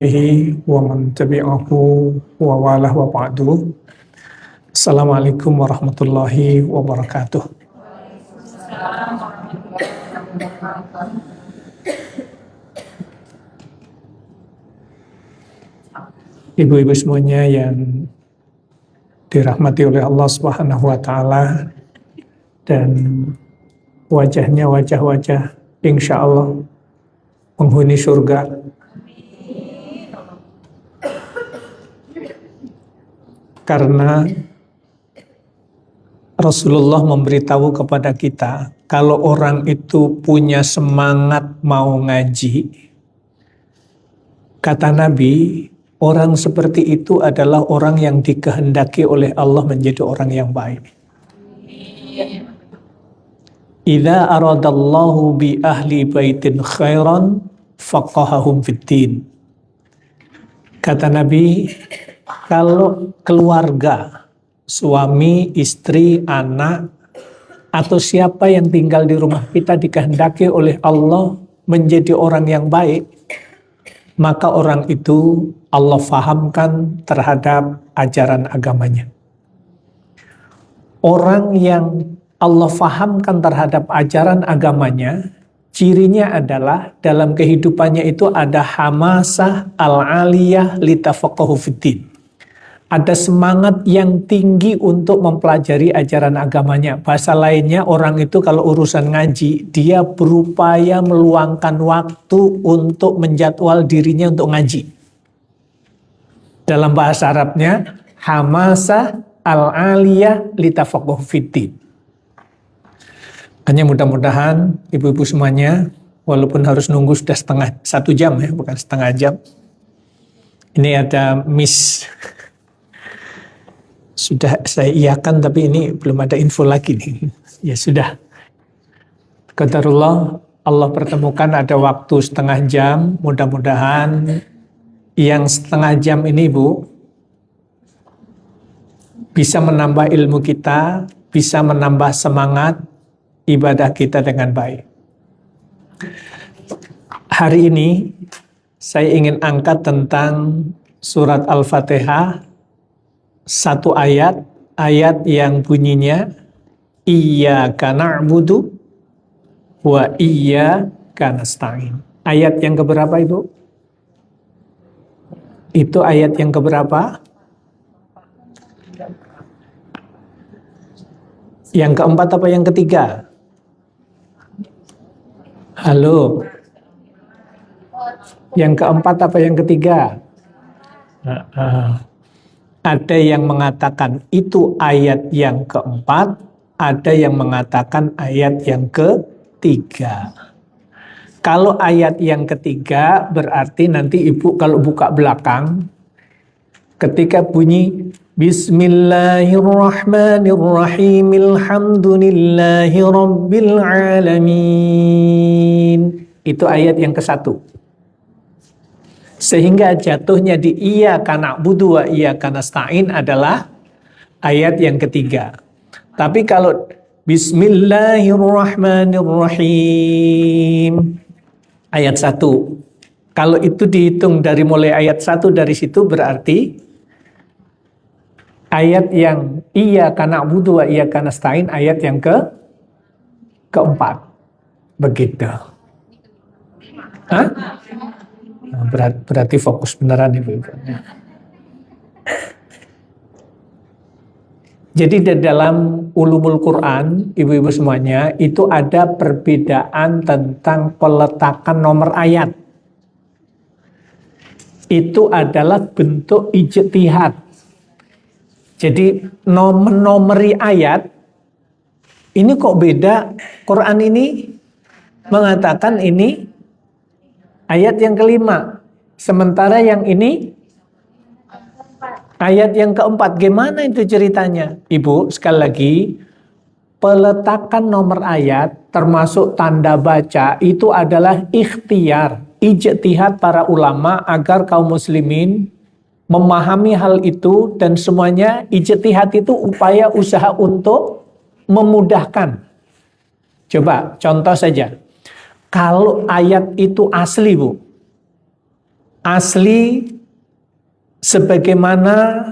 wa man tabi'ahu wa walah wa ba'du. Assalamualaikum warahmatullahi wabarakatuh. Ibu-ibu semuanya yang dirahmati oleh Allah Subhanahu wa taala, dan wajahnya wajah-wajah insya Allah penghuni surga. Karena Rasulullah memberitahu kepada kita, kalau orang itu punya semangat mau ngaji, kata Nabi, orang seperti itu adalah orang yang dikehendaki oleh Allah menjadi orang yang baik. Idza aradallahu bi ahli baitin khairan faqahahum fiddin. Kata Nabi, kalau keluarga, suami, istri, anak, atau siapa yang tinggal di rumah kita dikehendaki oleh Allah menjadi orang yang baik, maka orang itu Allah fahamkan terhadap ajaran agamanya. Orang yang Allah fahamkan terhadap ajaran agamanya, cirinya adalah dalam kehidupannya itu ada hamasah al-aliyah litafaqahu fiddin. Ada semangat yang tinggi untuk mempelajari ajaran agamanya. Bahasa lainnya, orang itu kalau urusan ngaji, dia berupaya meluangkan waktu untuk menjadwal dirinya untuk ngaji. Dalam bahasa Arabnya, hamasah al-aliyah litafaqahu fiddin. Hanya mudah-mudahan ibu-ibu semuanya, walaupun harus nunggu sudah satu jam ya, bukan setengah jam. Ini ada miss. Sudah saya iakan tapi ini belum ada info lagi nih. Ya sudah. Qadarullah, Allah pertemukan ada waktu setengah jam. Mudah-mudahan yang setengah jam ini Bu bisa menambah ilmu kita, bisa menambah semangat ibadah kita dengan baik. Hari ini saya ingin angkat tentang surat Al-Fatihah, satu ayat yang bunyinya iyyaka na'budu wa iyyaka nasta'in. Ayat yang keberapa Ibu? Itu ayat yang keberapa? Yang keempat apa yang ketiga? Halo. Yang keempat apa yang ketiga? Ada yang mengatakan itu ayat yang keempat, ada yang mengatakan ayat yang ketiga. Kalau ayat yang ketiga berarti nanti Ibu kalau buka belakang, ketika bunyi Bismillahirrahmanirrahim, alhamdulillahi rabbil alamin. Itu ayat yang ke-1. Sehingga jatuhnya di iyyaka na'budu wa iyyaka nasta'in adalah ayat yang ketiga. Tapi kalau Bismillahirrahmanirrahim ayat 1. Kalau itu dihitung dari mulai ayat 1 dari situ berarti ayat yang iyyaka na'budu wa iyyaka nasta'in ayat yang keempat. Begitu. Hah? Berarti fokus beneran Ibu-ibu. Jadi di dalam ulumul Quran, Ibu-ibu semuanya, itu ada perbedaan tentang peletakan nomor ayat. Itu adalah bentuk ijtihad. Jadi nomori ayat, ini kok beda? Quran ini mengatakan ini ayat yang kelima, sementara yang ini ayat yang keempat. Gimana itu ceritanya? Ibu, sekali lagi, peletakan nomor ayat termasuk tanda baca itu adalah ikhtiar, ijtihad para ulama agar kaum muslimin memahami hal itu, dan semuanya ijtihad itu upaya usaha untuk memudahkan. Coba contoh saja. Kalau ayat itu asli Bu, asli sebagaimana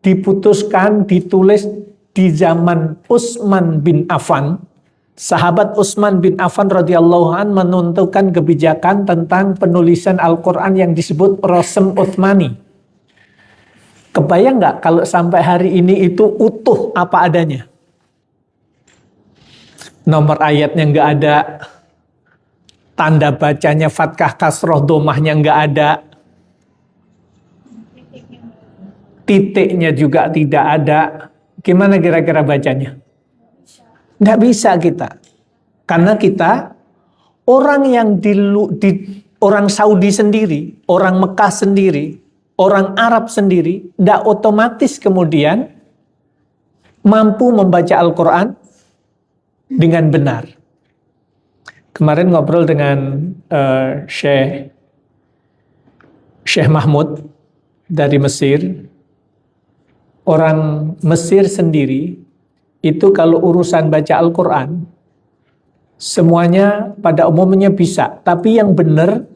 diputuskan, ditulis di zaman Utsman bin Affan. Sahabat Utsman bin Affan radhiyallahu an menentukan kebijakan tentang penulisan Al-Quran yang disebut Rasm Utsmani. Kebayang nggak kalau sampai hari ini itu utuh apa adanya? Nomor ayatnya nggak ada, tanda bacanya fathah kasroh domahnya nggak ada, titiknya juga tidak ada. Gimana kira-kira bacanya? Nggak bisa kita, karena kita orang yang orang Saudi sendiri, orang Mekah sendiri, orang Arab sendiri, nggak otomatis kemudian mampu membaca Al-Quran dengan benar. Kemarin ngobrol dengan Syekh Mahmud dari Mesir. Orang Mesir sendiri itu kalau urusan baca Al-Quran semuanya pada umumnya bisa, tapi yang benar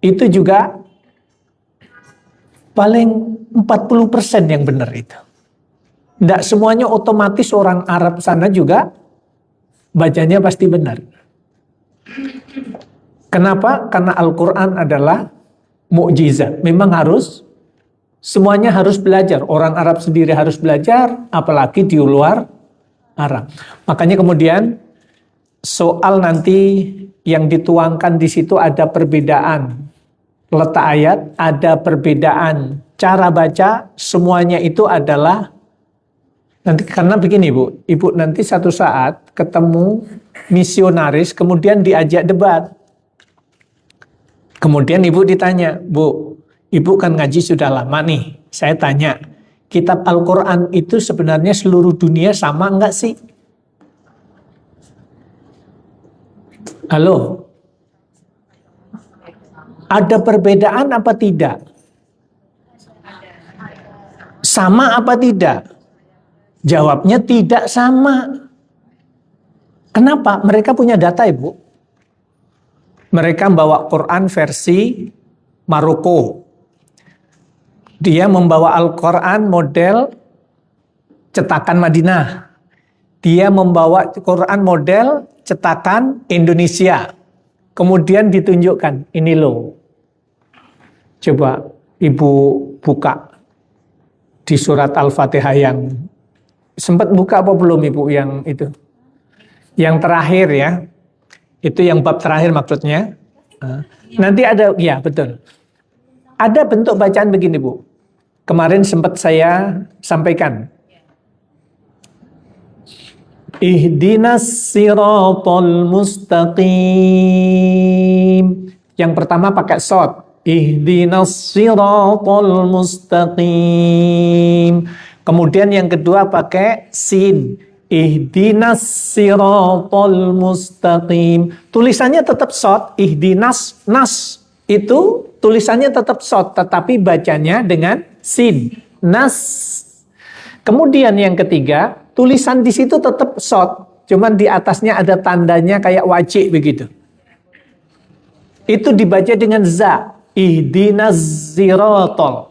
itu juga paling 40% yang benar itu. Tidak semuanya otomatis orang Arab sana juga bacanya pasti benar. Kenapa? Karena Al-Quran adalah mukjizat. Memang semuanya harus belajar. Orang Arab sendiri harus belajar, apalagi di luar Arab. Makanya kemudian soal nanti yang dituangkan di situ ada perbedaan letak ayat, ada perbedaan cara baca, semuanya itu adalah nanti, karena begini Ibu nanti satu saat ketemu misionaris kemudian diajak debat. Kemudian Ibu ditanya, Bu, Ibu kan ngaji sudah lama nih, saya tanya, kitab Al-Quran itu sebenarnya seluruh dunia sama enggak sih? Halo? Ada perbedaan apa tidak? Sama apa tidak? Jawabnya tidak sama. Kenapa? Mereka punya data, Ibu. Mereka membawa Quran versi Maroko. Dia membawa Al-Quran model cetakan Madinah. Dia membawa Quran model cetakan Indonesia. Kemudian ditunjukkan, ini loh. Coba Ibu buka di surat Al-Fatihah yang sempat buka apa belum Ibu yang itu? Yang terakhir ya. Itu yang bab terakhir maksudnya. Nanti ada, ya betul. Ada bentuk bacaan begini Bu. Kemarin sempat saya sampaikan. Ihdinas siratal mustaqim. Yang pertama pakai shad. Ihdinas siratal mustaqim. Kemudian yang kedua pakai sin. Ihdinas siratal mustaqim. Tulisannya tetap shad. Ihdinas nas. Itu tulisannya tetap shad, tetapi bacanya dengan sin. Nas. Kemudian yang ketiga, tulisan di situ tetap shad, cuman di atasnya ada tandanya kayak wajik begitu. Itu dibaca dengan za. Ihdinas siratal.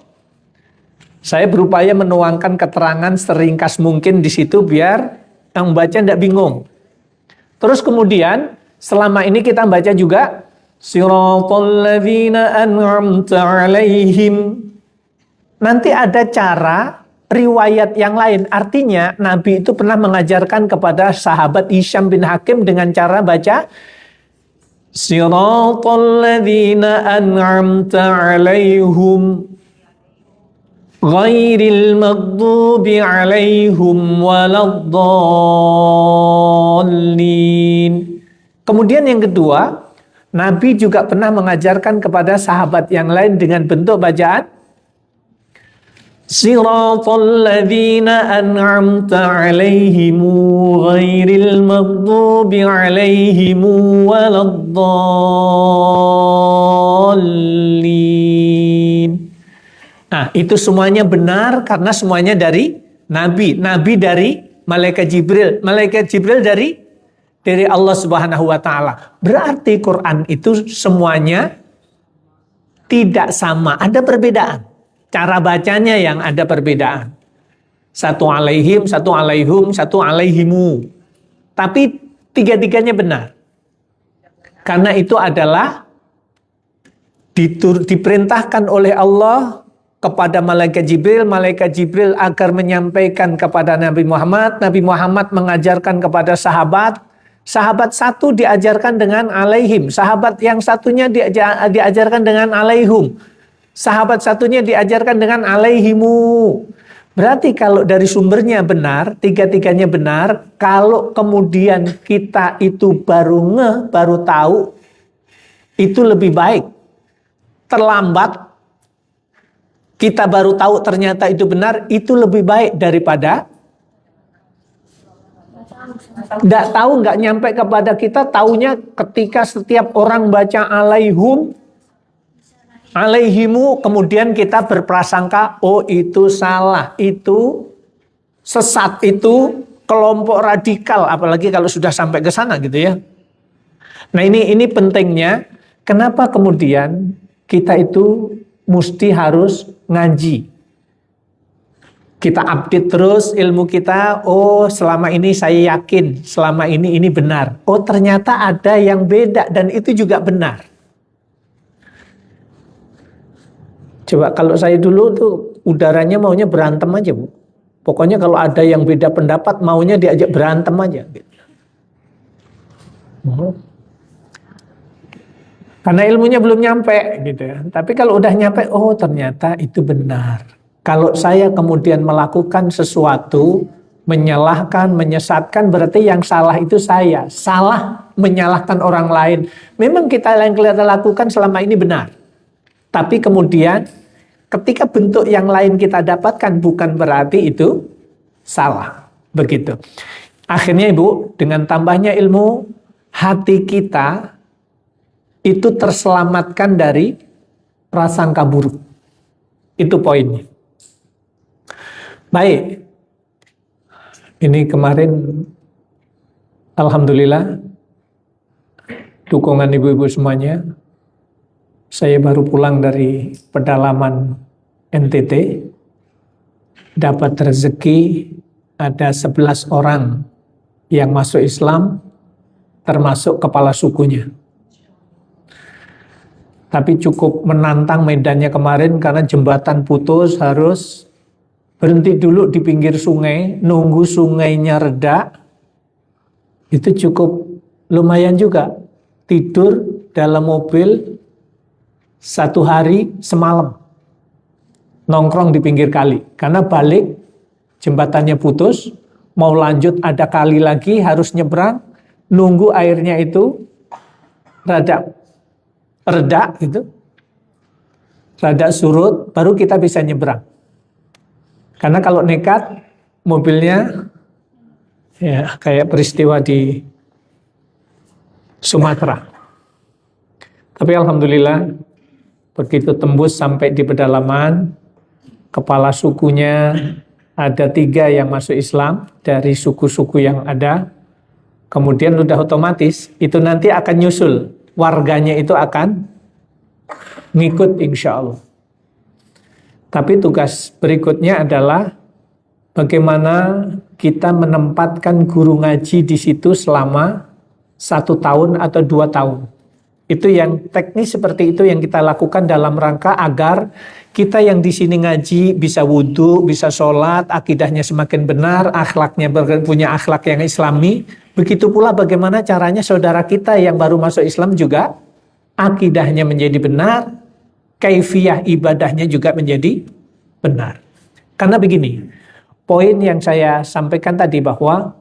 Saya berupaya menuangkan keterangan seringkas mungkin di situ biar yang baca tidak bingung. Terus kemudian selama ini kita baca juga siratal ladzina an'amta 'alaihim. Nanti ada cara riwayat yang lain. Artinya Nabi itu pernah mengajarkan kepada sahabat Hisham bin Hakim dengan cara baca siratal ladzina an'amta 'alaihim ghairil maghdubi 'alaihim waladdallin. Kemudian yang kedua, Nabi juga pernah mengajarkan kepada sahabat yang lain dengan bentuk bacaan siratal ladzina an'amta 'alaihim ghairil maghdubi 'alaihim waladdallin. Nah, itu semuanya benar karena semuanya dari Nabi. Nabi dari malaikat Jibril. Malaikat Jibril dari Allah Subhanahu wa taala. Berarti Quran itu semuanya tidak sama, ada perbedaan. Cara bacanya yang ada perbedaan. Satu alaihim, satu alaihum, satu alaihimu. Tapi tiga-tiganya benar. Karena itu adalah diperintahkan oleh Allah kepada malaikat Jibril agar menyampaikan kepada Nabi Muhammad mengajarkan kepada sahabat satu diajarkan dengan alaihim, sahabat yang satunya diajarkan dengan alaihum, sahabat satunya diajarkan dengan alaihimu. Berarti kalau dari sumbernya benar, tiga-tiganya benar, kalau kemudian kita itu baru tahu, itu lebih baik. Terlambat, kita baru tahu ternyata itu benar, itu lebih baik daripada tidak tahu, nggak nyampe kepada kita, taunya ketika setiap orang baca alaihum, alaihimu, kemudian kita berprasangka, oh itu salah, itu sesat, itu kelompok radikal, apalagi kalau sudah sampai ke sana gitu ya. Nah ini pentingnya, kenapa kemudian kita itu mesti harus ngaji. Kita update terus ilmu kita, oh selama ini saya yakin, selama ini benar. Oh ternyata ada yang beda dan itu juga benar. Coba kalau saya dulu tuh udaranya maunya berantem aja, Bu. Pokoknya kalau ada yang beda pendapat maunya diajak berantem aja. Karena ilmunya belum nyampe gitu ya. Tapi kalau udah nyampe, oh ternyata itu benar. Kalau saya kemudian melakukan sesuatu, menyalahkan, menyesatkan, berarti yang salah itu saya. Salah menyalahkan orang lain. Memang kita yang kelihatan lakukan selama ini benar. Tapi kemudian ketika bentuk yang lain kita dapatkan bukan berarti itu salah. Begitu. Akhirnya Ibu, dengan tambahnya ilmu, hati kita itu terselamatkan dari prasangka buruk. Itu poinnya. Baik. Ini kemarin alhamdulillah dukungan ibu-ibu semuanya. Saya baru pulang dari pedalaman NTT, dapat rezeki ada 11 orang yang masuk Islam, termasuk kepala sukunya. Tapi cukup menantang medannya kemarin karena jembatan putus, harus berhenti dulu di pinggir sungai, nunggu sungainya reda. Itu cukup lumayan juga, tidur dalam mobil 1 hari semalam, nongkrong di pinggir kali, karena balik jembatannya putus, mau lanjut ada kali lagi harus nyebrang, nunggu airnya itu reda gitu, reda surut, baru kita bisa nyebrang. Karena kalau nekat mobilnya ya kayak peristiwa di Sumatera. Tapi alhamdulillah begitu tembus sampai di pedalaman, kepala sukunya ada 3 yang masuk Islam dari suku-suku yang ada. Kemudian udah otomatis itu nanti akan nyusul, warganya itu akan ngikut insya Allah. Tapi tugas berikutnya adalah bagaimana kita menempatkan guru ngaji di situ selama 1 tahun atau 2 tahun. Itu yang teknis seperti itu yang kita lakukan dalam rangka agar kita yang di sini ngaji bisa wudhu, bisa sholat, akidahnya semakin benar, akhlaknya punya akhlak yang islami. Begitu pula bagaimana caranya saudara kita yang baru masuk Islam juga akidahnya menjadi benar, kaifiyah ibadahnya juga menjadi benar. Karena begini, poin yang saya sampaikan tadi bahwa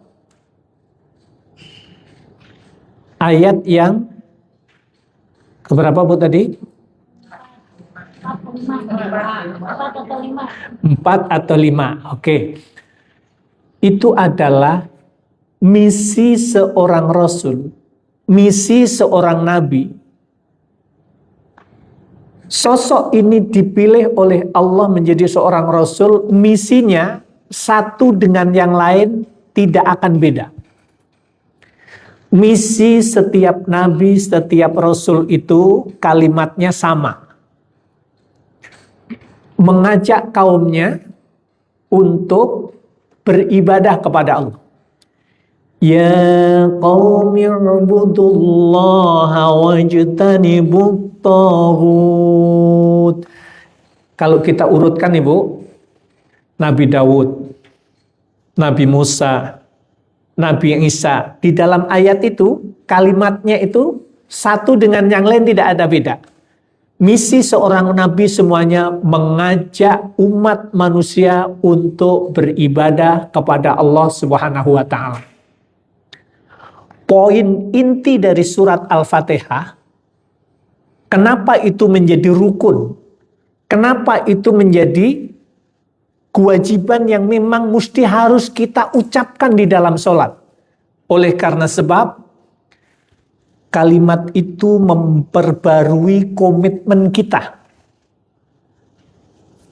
ayat yang keberapa Bu tadi? 4 atau 5. Oke. Itu adalah misi seorang rasul, misi seorang nabi. Sosok ini dipilih oleh Allah menjadi seorang rasul, misinya satu dengan yang lain tidak akan beda. Misi setiap nabi, setiap rasul itu kalimatnya sama. mengajak kaumnya untuk beribadah kepada Allah. Ya qaumi ubudullaha wajtanibut taghut. Kalau kita urutkan Ibu, Nabi Daud, Nabi Musa, Nabi Isa, di dalam ayat itu kalimatnya itu satu dengan yang lain tidak ada beda. Misi seorang nabi semuanya mengajak umat manusia untuk beribadah kepada Allah Subhanahu wa taala. Poin inti dari surat Al-Fatihah, kenapa itu menjadi rukun? Kenapa itu menjadi kewajiban yang memang mesti harus kita ucapkan di dalam sholat? Oleh karena sebab kalimat itu memperbarui komitmen kita.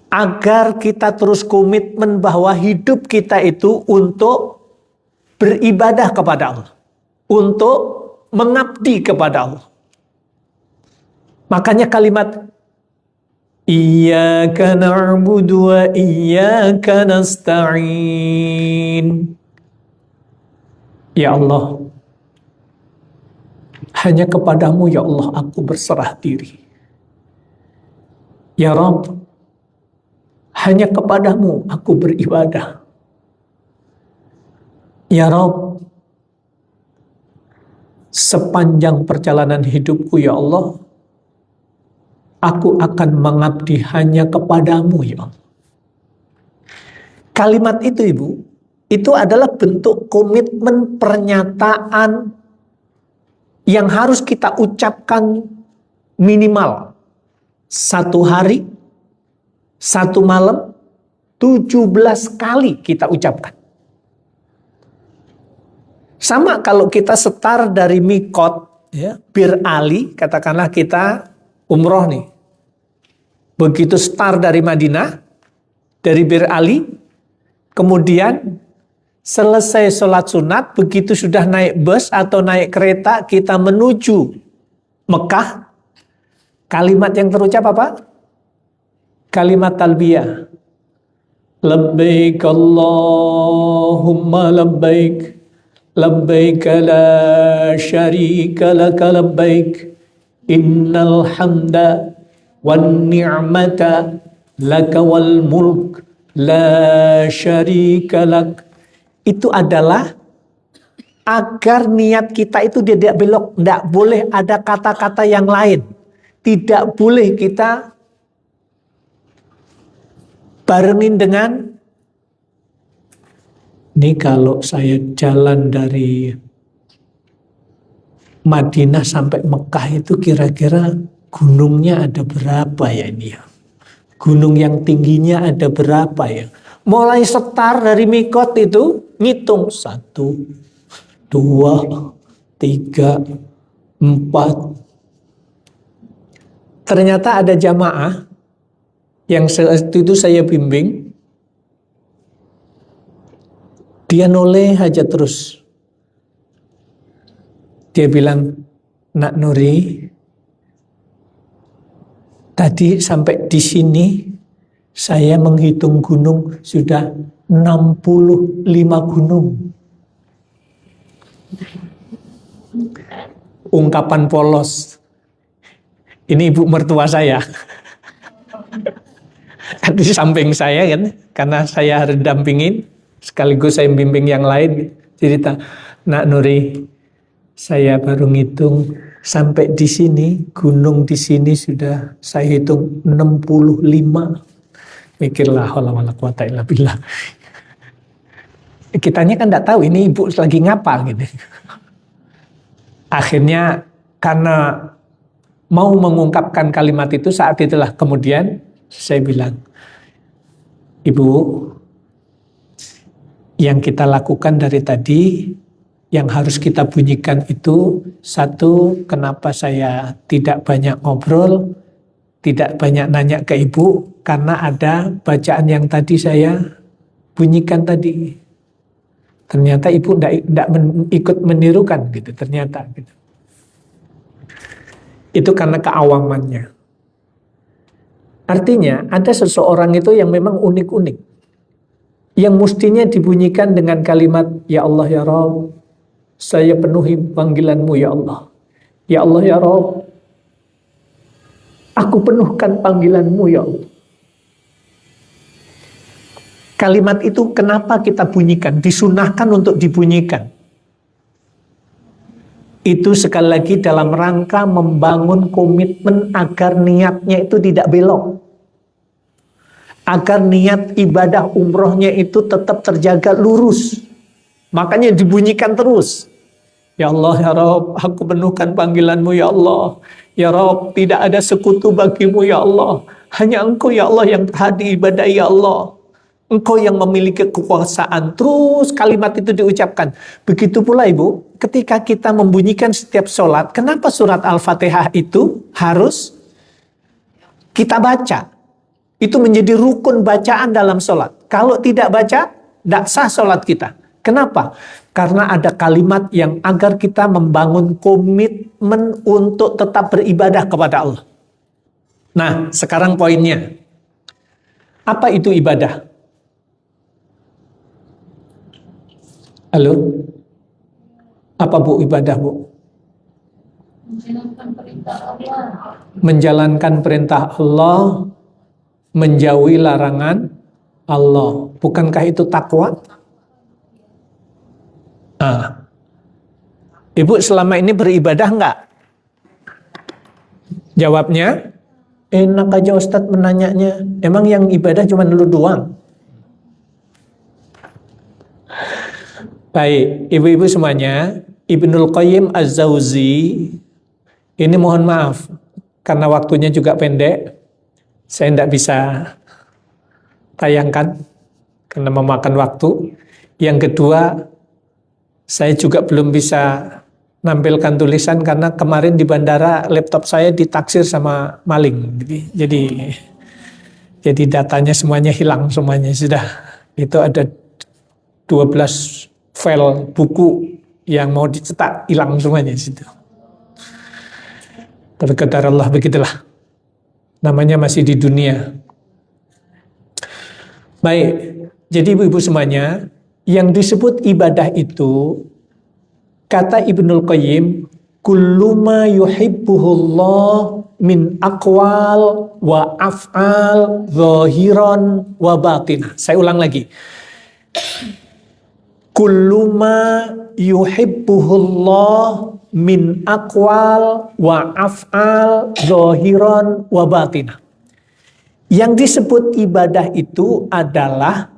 Agar kita terus komitmen bahwa hidup kita itu untuk beribadah kepada Allah. Untuk mengabdi kepada Allah. Makanya kalimat Iyyaka na'budu wa iyyaka nasta'in. Ya Allah, hanya kepadamu ya Allah aku berserah diri. Ya Rabb, hanya kepadamu aku beribadah. Ya Rabb, sepanjang perjalanan hidupku ya Allah, aku akan mengabdi hanya kepadamu ya Allah. Kalimat itu Ibu, itu adalah bentuk komitmen pernyataan yang harus kita ucapkan minimal 1 hari, 1 malam, 17 kali kita ucapkan. Sama kalau kita setar dari mikot, ya, Bir Ali, katakanlah kita umroh nih. Begitu setar dari Madinah, dari Bir Ali, kemudian selesai sholat sunat, begitu sudah naik bus atau naik kereta, kita menuju Mekah, kalimat yang terucap apa? Kalimat talbiyah. Labbaik Allahumma labbaik. Labbaik la syarika laka labbaik. Innal hamda wan ni'mata laka wal mulk la syarika lak. Itu adalah agar niat kita itu tidak belok, tidak boleh ada kata-kata yang lain. Tidak boleh kita barengin dengan ini kalau saya jalan dari Madinah sampai Mekah itu kira-kira gunungnya ada berapa ya ini ya? Gunung yang tingginya ada berapa ya? Mulai setar dari mikot itu ngitung 1, 2, 3, 4. Ternyata ada jamaah yang saat itu saya bimbing. Dia noleh aja terus. Dia bilang, Nak Nuri, tadi sampai di sini saya menghitung gunung sudah 65 gunung. Ungkapan polos. Ini ibu mertua saya. Di samping saya kan, karena saya harus dampingin. Sekaligus saya bimbing yang lain, cerita, Nak Nuri, saya baru ngitung sampai di sini, gunung di sini sudah saya hitung 65. Mikirlah, wala quwata illa billah. Kitanya kan enggak tahu ini ibu lagi ngapa gitu. Akhirnya karena mau mengungkapkan kalimat itu, saat itulah kemudian saya bilang, Ibu, yang kita lakukan dari tadi, yang harus kita bunyikan itu, 1, kenapa saya tidak banyak ngobrol, tidak banyak nanya ke ibu, karena ada bacaan yang tadi saya bunyikan tadi. Ternyata ibu tidak ikut menirukan gitu, ternyata gitu. Itu karena keawamannya. Artinya ada seseorang itu yang memang unik-unik, yang mestinya dibunyikan dengan kalimat, Ya Allah ya Rabb, saya penuhi panggilanmu ya Allah. Ya Allah ya Rabb, aku penuhkan panggilanmu ya Allah. Kalimat itu kenapa kita bunyikan? Disunahkan untuk dibunyikan. Itu sekali lagi dalam rangka membangun komitmen agar niatnya itu tidak belok. Agar niat ibadah umrohnya itu tetap terjaga lurus. Makanya dibunyikan terus. Ya Allah ya Rabb, aku penuhkan panggilanmu ya Allah. Ya Rabb, tidak ada sekutu bagimu ya Allah. Hanya Engkau ya Allah yang berhak diibadahi ya Allah. Engkau yang memiliki kekuasaan. Terus kalimat itu diucapkan. Begitu pula Ibu, ketika kita membunyikan setiap sholat, kenapa surat Al-Fatihah itu harus kita baca? Itu menjadi rukun bacaan dalam sholat. Kalau tidak baca, tidak sah sholat kita. Kenapa? Karena ada kalimat yang agar kita membangun komitmen untuk tetap beribadah kepada Allah. Nah, sekarang poinnya. Apa itu ibadah? Halo? Apa Bu ibadah Bu? Menjalankan perintah Allah. Menjalankan perintah Allah, menjauhi larangan Allah. Bukankah itu takwa? Nah, Ibu selama ini beribadah enggak? Jawabnya, enak aja Ustadz menanyanya. Emang yang ibadah cuma lu doang? Baik, ibu-ibu semuanya, Ibnul Qayyim Az-Zawzi, ini mohon maaf, karena waktunya juga pendek, saya tidak bisa tayangkan, karena memakan waktu. Yang kedua, saya juga belum bisa nampilkan tulisan, karena kemarin di bandara laptop saya ditaksir sama maling. Jadi datanya semuanya hilang semuanya, sudah. Itu ada 12 file buku yang mau dicetak hilang semuanya situ. Tapi qadar Allah begitulah. Namanya masih di dunia. Baik, jadi ibu-ibu semuanya, yang disebut ibadah itu, kata Ibnul Qayyim, kullu ma yuhibbuhullah min aqwal wa af'al zahiran wa batinah. Saya ulang lagi. Kullu ma yuhibbuhullah min aqwal wa af'al zahiran wa batinah. Yang disebut ibadah itu adalah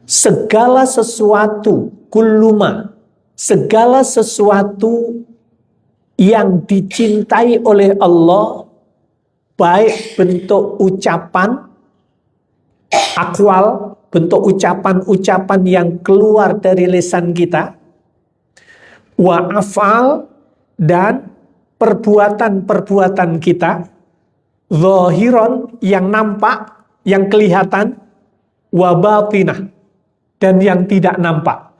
segala sesuatu, kulluma, segala sesuatu yang dicintai oleh Allah, baik bentuk ucapan, akwal, bentuk ucapan-ucapan yang keluar dari lisan kita, wa af'al, dan perbuatan-perbuatan kita, zahiron, yang nampak, yang kelihatan, wa batinah, dan yang tidak nampak.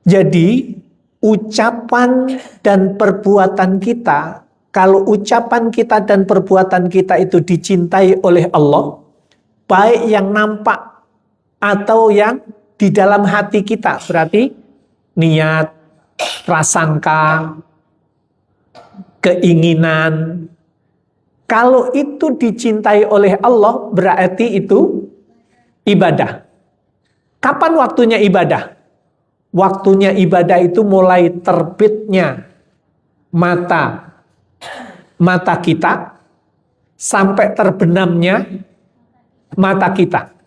Jadi ucapan dan perbuatan kita, kalau ucapan kita dan perbuatan kita itu dicintai oleh Allah, baik yang nampak atau yang di dalam hati kita, berarti niat, prasangka, keinginan. Kalau itu dicintai oleh Allah, berarti itu ibadah. Kapan waktunya ibadah? Waktunya ibadah itu mulai terbitnya mata kita sampai terbenamnya mata kita.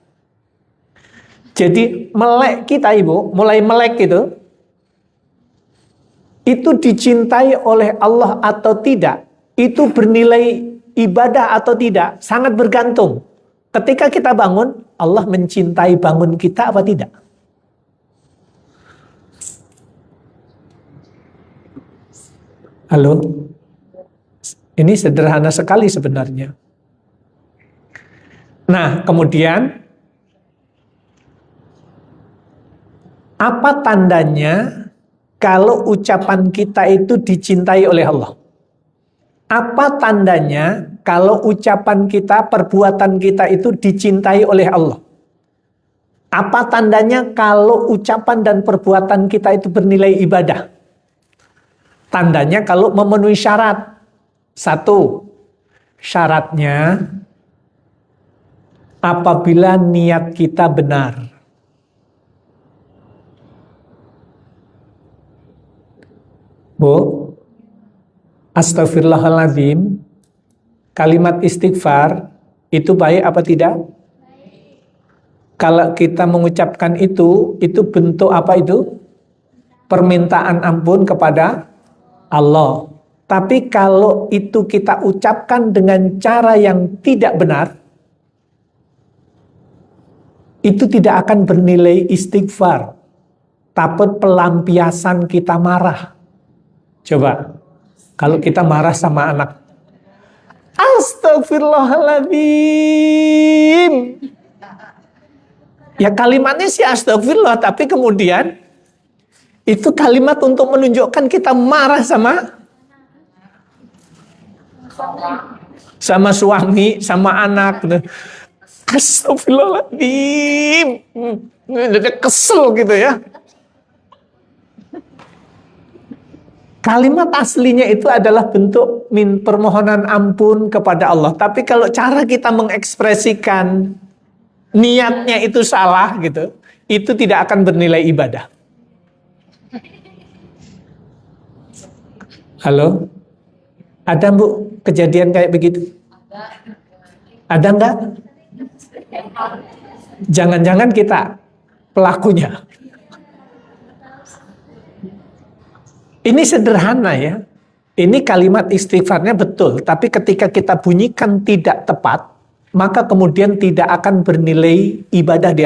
Jadi melek kita Ibu, mulai melek itu dicintai oleh Allah atau tidak, itu bernilai ibadah atau tidak, sangat bergantung. Ketika kita bangun, Allah mencintai bangun kita apa tidak? Halo? Ini sederhana sekali sebenarnya. Nah, kemudian apa tandanya kalau ucapan kita itu dicintai oleh Allah? Apa tandanya kalau ucapan kita, perbuatan kita itu dicintai oleh Allah? Apa tandanya kalau ucapan dan perbuatan kita itu bernilai ibadah? Tandanya kalau memenuhi syarat. Satu, syaratnya apabila niat kita benar. Bu, astagfirullahaladzim, kalimat istighfar itu baik apa tidak? Kalau kita mengucapkan itu bentuk apa itu? Permintaan ampun kepada Allah. Tapi kalau itu kita ucapkan dengan cara yang tidak benar, itu tidak akan bernilai istighfar. Tapi pelampiasan kita marah. Coba, kalau kita marah sama anak, astagfirullahaladzim. Ya kalimatnya sih astagfirullah, tapi kemudian itu kalimat untuk menunjukkan kita marah sama suami, sama anak. Astagfirullahaladzim. Udah kesel gitu ya. Kalimat aslinya itu adalah bentuk permohonan ampun kepada Allah. Tapi kalau cara kita mengekspresikan niatnya itu salah gitu, itu tidak akan bernilai ibadah. Halo? Ada Bu kejadian kayak begitu? Ada enggak? Jangan-jangan kita pelakunya. Ini sederhana ya. Ini kalimat istighfarnya betul, tapi ketika kita bunyikan tidak tepat, maka kemudian tidak akan bernilai ibadah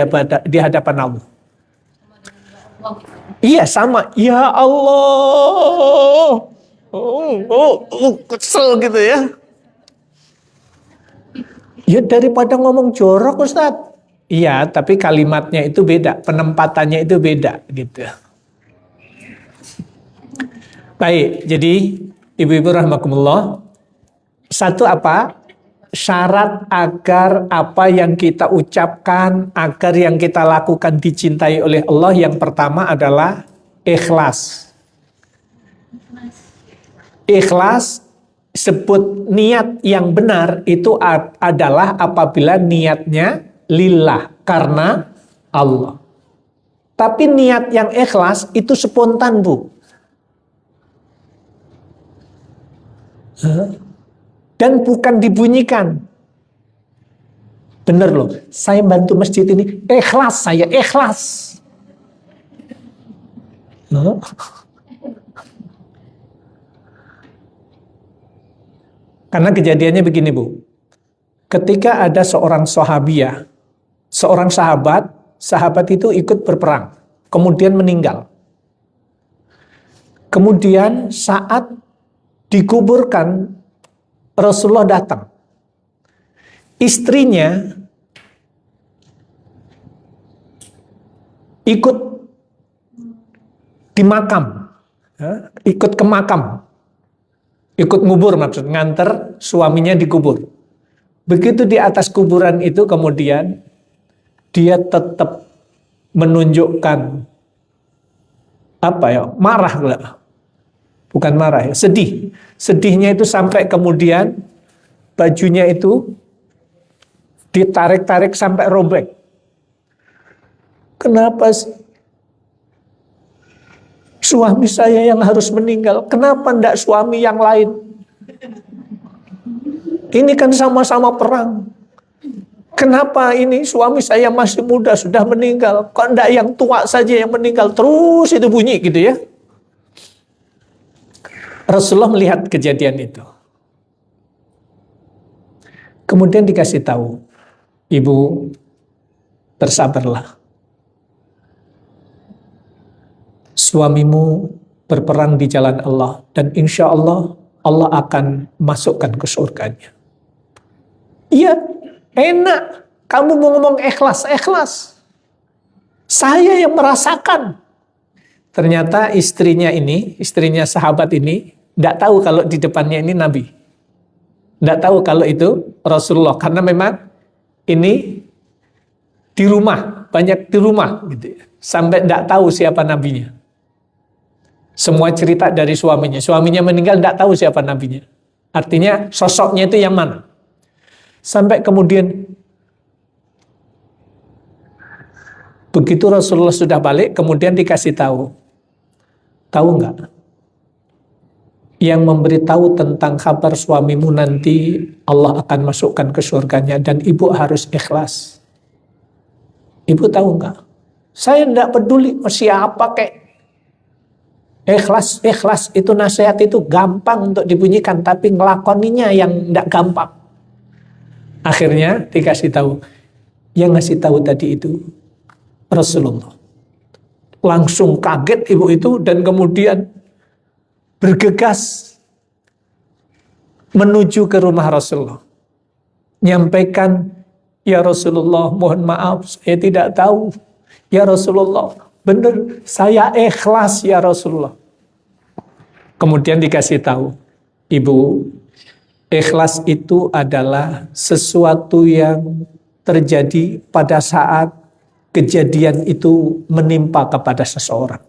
di hadapan Allah. Iya sama. Ya Allah. Kesel gitu ya. Ya daripada ngomong jorok Ustaz. Iya, tapi kalimatnya itu beda, penempatannya itu beda gitu. Baik, jadi ibu-ibu rahimakumullah, satu apa? Syarat agar apa yang kita ucapkan, agar yang kita lakukan dicintai oleh Allah, yang pertama adalah ikhlas. Ikhlas, sebut niat yang benar itu adalah apabila niatnya lillah, karena Allah. Tapi niat yang ikhlas itu spontan Bu. Dan bukan dibunyikan. Bener loh, saya bantu masjid ini, ikhlas, saya ikhlas. Karena kejadiannya begini Bu, ketika ada seorang sahabiah, seorang sahabat itu ikut berperang, kemudian meninggal. Kemudian saat dikuburkan, Rasulullah datang. Istrinya ikut di makam, ikut ke makam, ikut ngubur, maksud nganter suaminya dikubur. Begitu di atas kuburan itu kemudian dia tetap menunjukkan apa ya, marah lah. Bukan marah ya, sedih. Sedihnya itu sampai kemudian bajunya itu ditarik-tarik sampai robek. Kenapa sih suami saya yang harus meninggal? Kenapa enggak suami yang lain? Ini kan sama-sama perang. Kenapa ini suami saya masih muda sudah meninggal? Kok enggak yang tua saja yang meninggal? Terus itu bunyi gitu ya. Rasulullah melihat kejadian itu. Kemudian dikasih tahu, ibu bersabarlah. Suamimu berperang di jalan Allah dan insya Allah Allah akan masukkan ke surganya. Iya, enak. Kamu mau ngomong ikhlas, ikhlas. Saya yang merasakan. Ternyata istrinya sahabat ini, tidak tahu kalau di depannya ini Nabi. Tidak tahu kalau itu Rasulullah, karena memang ini di rumah, banyak di rumah gitu ya. Sampai tidak tahu siapa nabinya. Semua cerita dari suaminya. Suaminya meninggal, tidak tahu siapa nabinya. Artinya sosoknya itu yang mana. Sampai kemudian begitu Rasulullah sudah balik, kemudian dikasih tahu. Tahu nggak? Yang memberitahu tentang kabar suamimu nanti Allah akan masukkan ke surganya dan ibu harus ikhlas. Ibu tahu nggak? Saya tidak peduli siapa kek. Ikhlas, ikhlas itu nasihat itu gampang untuk dibunyikan, tapi ngelakoninya yang tidak gampang. Akhirnya dikasih tahu. Yang ngasih tahu tadi itu Rasulullah. Langsung kaget ibu itu dan kemudian bergegas menuju ke rumah Rasulullah. Nyampaikan, ya Rasulullah, mohon maaf, saya tidak tahu. Ya Rasulullah, benar, saya ikhlas ya Rasulullah. Kemudian dikasih tahu, ibu, ikhlas itu adalah sesuatu yang terjadi pada saat kejadian itu menimpa kepada seseorang.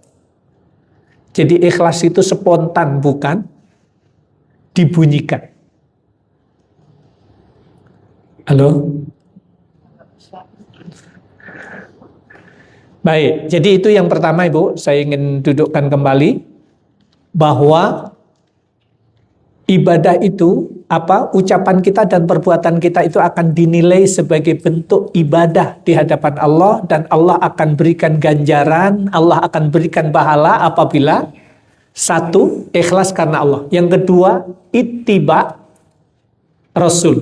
Jadi ikhlas itu spontan, bukan dibunyikan. Halo? Baik, jadi itu yang pertama Ibu, saya ingin dudukkan kembali bahwa ibadah itu ucapan kita dan perbuatan kita itu akan dinilai sebagai bentuk ibadah di hadapan Allah dan Allah akan berikan ganjaran, Allah akan berikan pahala apabila satu, ikhlas karena Allah. Yang kedua, ittiba Rasul.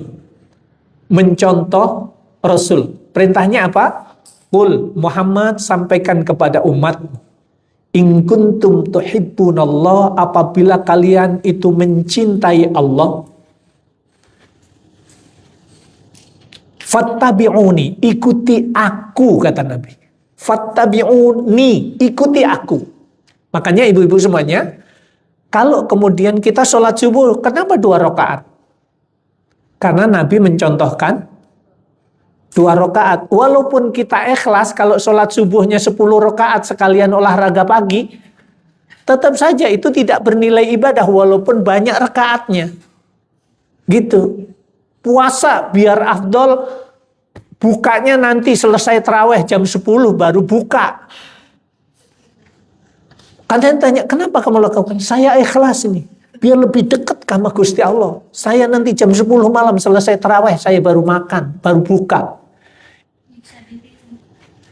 Mencontoh Rasul. Perintahnya apa? Qul Muhammad, sampaikan kepada umat, in kuntum tuhibbunallah, apabila kalian itu mencintai Allah, fattabi'uni, ikuti aku, kata Nabi. Fattabi'uni, ikuti aku. Makanya ibu-ibu semuanya, kalau kemudian kita sholat subuh, kenapa 2 rakaat? Karena Nabi mencontohkan 2 rakaat. Walaupun kita ikhlas, kalau sholat subuhnya 10 rakaat sekalian olahraga pagi, tetap saja itu tidak bernilai ibadah walaupun banyak rakaatnya. Gitu. Puasa biar afdol, bukanya nanti selesai tarawih jam 10 baru buka. Kalian tanya, kenapa kamu lakukan? Saya ikhlas ini. Biar lebih dekat sama Gusti Allah. Saya nanti jam 10 malam selesai tarawih, saya baru makan, baru buka.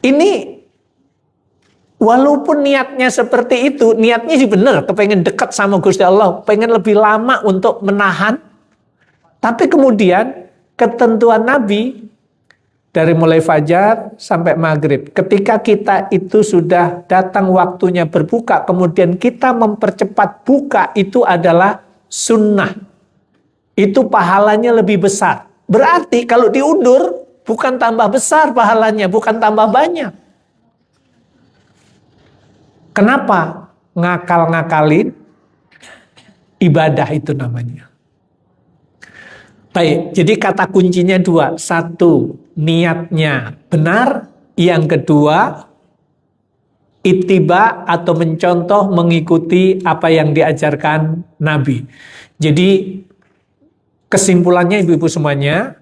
Ini walaupun niatnya seperti itu, niatnya sih benar, kepengen dekat sama Gusti Allah, pengen lebih lama untuk menahan. Tapi kemudian ketentuan Nabi dari mulai fajar sampai maghrib, ketika kita itu sudah datang waktunya berbuka, kemudian kita mempercepat buka, itu adalah sunnah. Itu pahalanya lebih besar. Berarti kalau diundur, bukan tambah besar pahalanya, bukan tambah banyak. Kenapa? Ngakal-ngakalin ibadah itu namanya. Baik, jadi kata kuncinya 2. 1, niatnya benar. Yang kedua, ittiba atau mencontoh, mengikuti apa yang diajarkan Nabi. Jadi kesimpulannya ibu-ibu semuanya,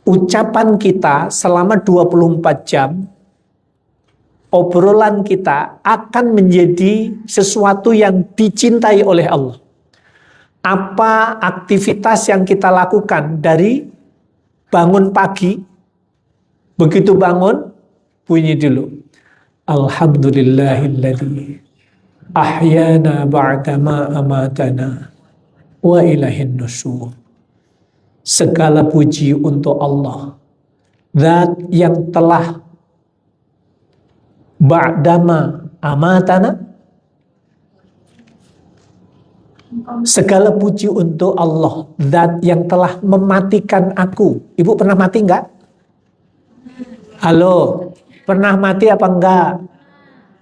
ucapan kita selama 24 jam, obrolan kita akan menjadi sesuatu yang dicintai oleh Allah. Apa aktivitas yang kita lakukan dari bangun pagi, begitu bangun, bunyi dulu. Alhamdulillahilladzi ahyana ba'dama amatana wa ilahin nusur. Segala puji untuk Allah, Zat yang telah ba'dama amatana. Segala puji untuk Allah, Zat yang telah mematikan aku. Ibu pernah mati enggak? Halo, pernah mati apa enggak?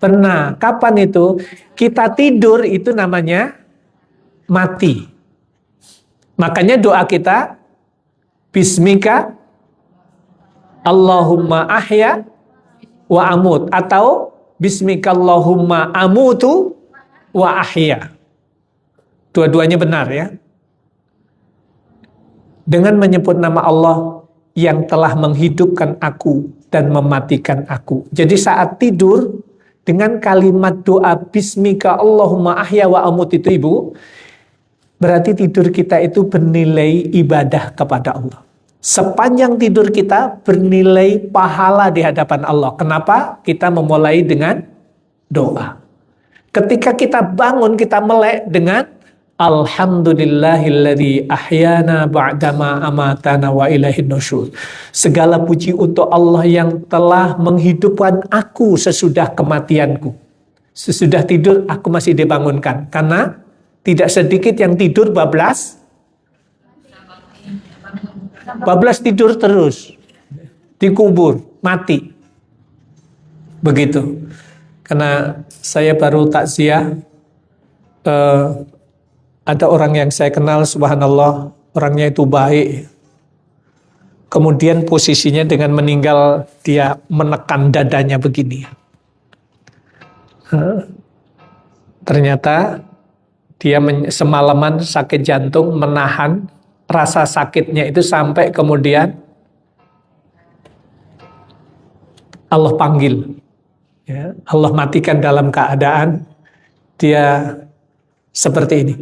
Pernah. Kapan itu? Kita tidur itu namanya mati. Makanya doa kita, Bismika Allahumma ahya wa amut, atau Bismika Allahumma amutu wa ahya. Dua-duanya benar ya. Dengan menyebut nama Allah yang telah menghidupkan aku dan mematikan aku. Jadi saat tidur, dengan kalimat doa Bismika Allahumma ahya wa amut itu Ibu, berarti tidur kita itu bernilai ibadah kepada Allah. Sepanjang tidur kita bernilai pahala di hadapan Allah. Kenapa? Kita memulai dengan doa. Ketika kita bangun, kita melek dengan Alhamdulillahilladzi ahyana ba'dama amatana wa ilaihin nusyur. Segala puji untuk Allah yang telah menghidupkan aku sesudah kematianku. Sesudah tidur aku masih dibangunkan. Karena tidak sedikit yang tidur bablas tidur terus, dikubur, mati. Begitu. Karena saya baru takziah, ada orang yang saya kenal, subhanallah, orangnya itu baik. Kemudian posisinya dengan meninggal, dia menekan dadanya begini. Ternyata dia semalaman sakit jantung, menahan rasa sakitnya itu sampai kemudian Allah panggil. Ya, Allah matikan dalam keadaan dia seperti ini.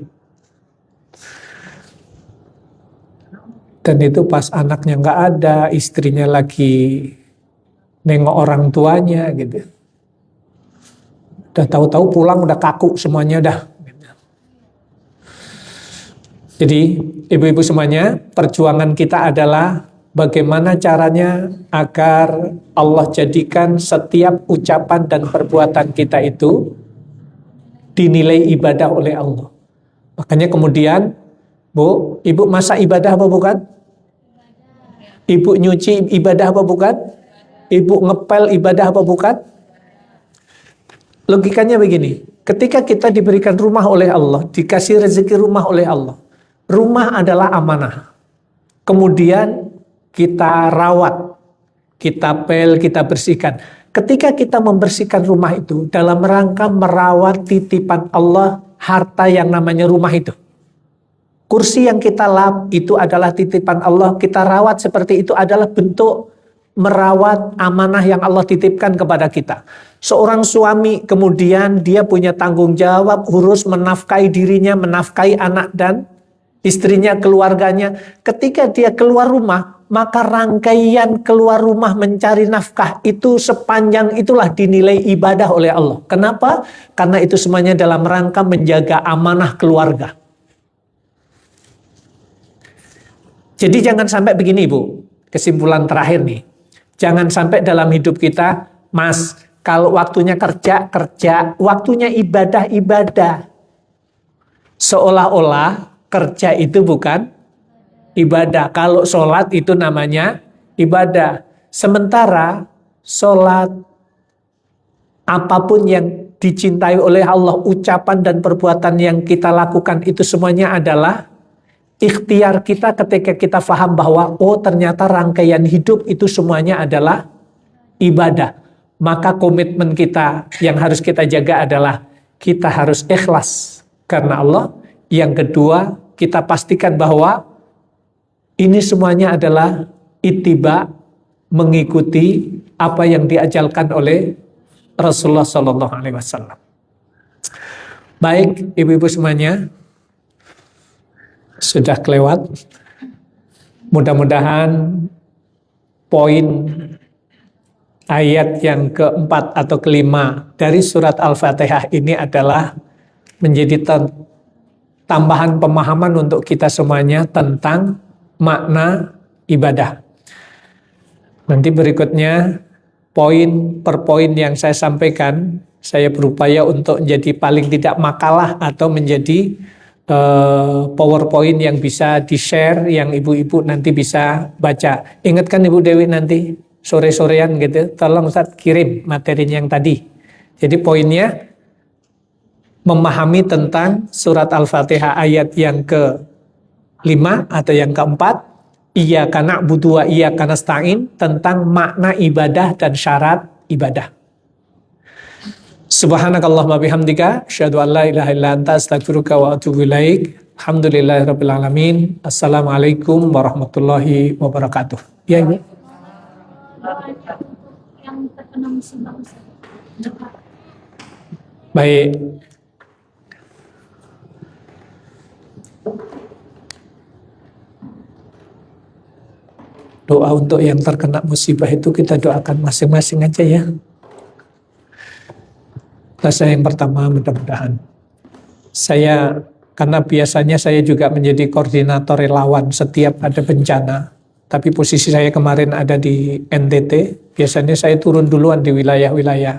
Dan itu pas anaknya nggak ada, istrinya lagi nengok orang tuanya gitu. Udah tahu-tahu pulang udah kaku semuanya dah. Jadi ibu-ibu semuanya, perjuangan kita adalah bagaimana caranya agar Allah jadikan setiap ucapan dan perbuatan kita itu dinilai ibadah oleh Allah. Makanya kemudian, Bu, ibu masak ibadah apa bukan? Ibu nyuci ibadah apa bukan? Ibu ngepel ibadah apa bukan? Logikanya begini, ketika kita diberikan rumah oleh Allah, dikasih rezeki rumah oleh Allah, rumah adalah amanah. Kemudian kita rawat, kita pel, kita bersihkan. Ketika kita membersihkan rumah itu dalam rangka merawat titipan Allah, harta yang namanya rumah itu. Kursi yang kita lap itu adalah titipan Allah, kita rawat seperti itu adalah bentuk merawat amanah yang Allah titipkan kepada kita. Seorang suami kemudian dia punya tanggung jawab urus menafkahi dirinya, menafkahi anak dan istrinya, keluarganya. Ketika dia keluar rumah, maka rangkaian keluar rumah mencari nafkah itu sepanjang itulah dinilai ibadah oleh Allah. Kenapa? Karena itu semuanya dalam rangka menjaga amanah keluarga. Jadi jangan sampai begini Bu, kesimpulan terakhir nih. Jangan sampai dalam hidup kita, Mas, kalau waktunya kerja, waktunya ibadah. Seolah-olah kerja itu bukan ibadah. Kalau sholat itu namanya ibadah. Sementara sholat, apapun yang dicintai oleh Allah, ucapan dan perbuatan yang kita lakukan itu semuanya adalah ikhtiar kita ketika kita paham bahwa oh ternyata rangkaian hidup itu semuanya adalah ibadah. Maka komitmen kita yang harus kita jaga adalah kita harus ikhlas karena Allah. Yang kedua, kita pastikan bahwa ini semuanya adalah ittiba, mengikuti apa yang diajarkan oleh Rasulullah SAW. Baik, ibu-ibu semuanya, sudah kelewat. Mudah-mudahan poin ayat yang keempat atau kelima dari surat Al-Fatihah ini adalah menjadi tambahan pemahaman untuk kita semuanya tentang makna ibadah. Nanti berikutnya poin per poin yang saya sampaikan, saya berupaya untuk menjadi paling tidak makalah atau menjadi PowerPoint yang bisa di-share, yang ibu-ibu nanti bisa baca. Ingatkan Ibu Dewi nanti sore-sorean gitu, tolong Ustaz kirim materinya yang tadi. Jadi poinnya memahami tentang surat Al-Fatihah ayat yang ke-5 5 atau yang keempat, iyyaka na'budu wa iyyaka nasta'in, tentang makna ibadah dan syarat ibadah. Subhanakallahumma bihamdika asyhadu an la ilaha illa anta astaghfiruka wa atubu ilaik. Alhamdulillahirabbil alamin. Assalamualaikum warahmatullahi wabarakatuh. Ya, Ibu. Doanya untuk yang terkena musibah Ustaz. Baik. Doa untuk yang terkena musibah itu kita doakan masing-masing aja ya. Rasa yang pertama mudah-mudahan. Karena biasanya saya juga menjadi koordinator relawan setiap ada bencana. Tapi posisi saya kemarin ada di NTT, biasanya saya turun duluan di wilayah-wilayah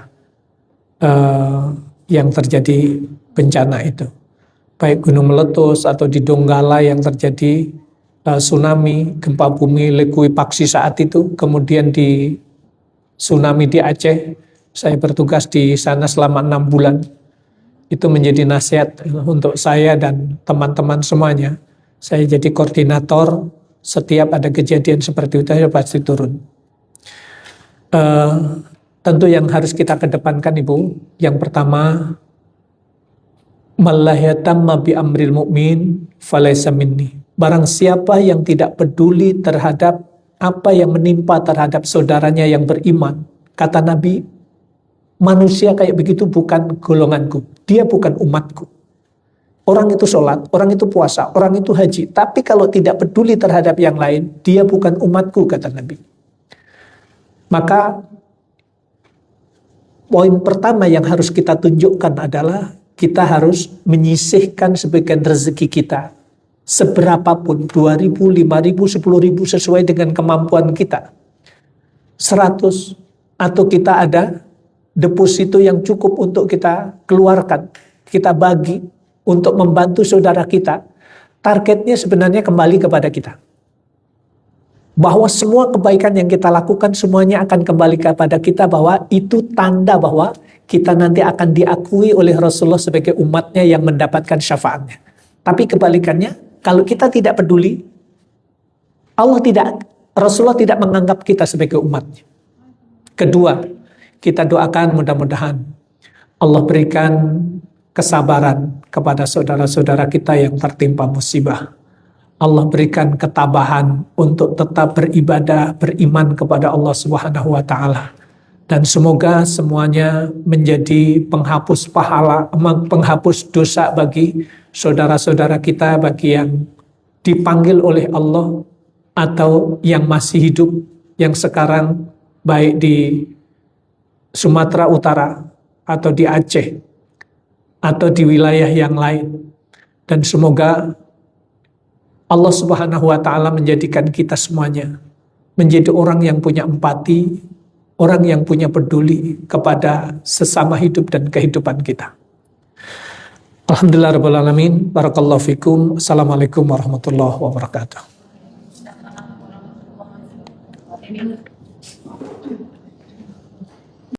yang terjadi bencana itu. Baik gunung meletus atau di Donggala yang terjadi tsunami, gempa bumi likuifaksi saat itu, kemudian di tsunami di Aceh, saya bertugas di sana selama 6 bulan. Itu menjadi nasihat untuk saya dan teman-teman semuanya. Saya jadi koordinator, setiap ada kejadian seperti itu, saya pasti turun. Tentu yang harus kita kedepankan Ibu, yang pertama, Mallayatamma bi amril mu'min falaysa minni. Barang siapa yang tidak peduli terhadap apa yang menimpa terhadap saudaranya yang beriman, kata Nabi, manusia kayak begitu bukan golonganku, dia bukan umatku. Orang itu sholat, orang itu puasa, orang itu haji, tapi kalau tidak peduli terhadap yang lain, dia bukan umatku, kata Nabi. Maka poin pertama yang harus kita tunjukkan adalah kita harus menyisihkan sebagian rezeki kita. Seberapapun, 2.000, 5.000, 10.000 sesuai dengan kemampuan kita. 100 atau kita ada deposito yang cukup untuk kita keluarkan, kita bagi untuk membantu saudara kita. Targetnya sebenarnya kembali kepada kita. Bahwa semua kebaikan yang kita lakukan semuanya akan kembali kepada kita, bahwa itu tanda bahwa kita nanti akan diakui oleh Rasulullah sebagai umatnya yang mendapatkan syafaatnya. Tapi kebalikannya, kalau kita tidak peduli, Rasulullah tidak menganggap kita sebagai umatnya. Kedua, kita doakan mudah-mudahan Allah berikan kesabaran kepada saudara-saudara kita yang tertimpa musibah. Allah berikan ketabahan untuk tetap beribadah, beriman kepada Allah Subhanahu wa taala. Dan semoga semuanya menjadi penghapus pahala, penghapus dosa bagi saudara-saudara kita, bagi yang dipanggil oleh Allah atau yang masih hidup, yang sekarang baik di Sumatera Utara atau di Aceh atau di wilayah yang lain. Dan semoga Allah Subhanahu wa taala menjadikan kita semuanya menjadi orang yang punya empati, orang yang punya peduli kepada sesama hidup dan kehidupan kita. Alhamdulillah rabbil alamin. Barakallahu fikum. Assalamualaikum warahmatullahi wabarakatuh.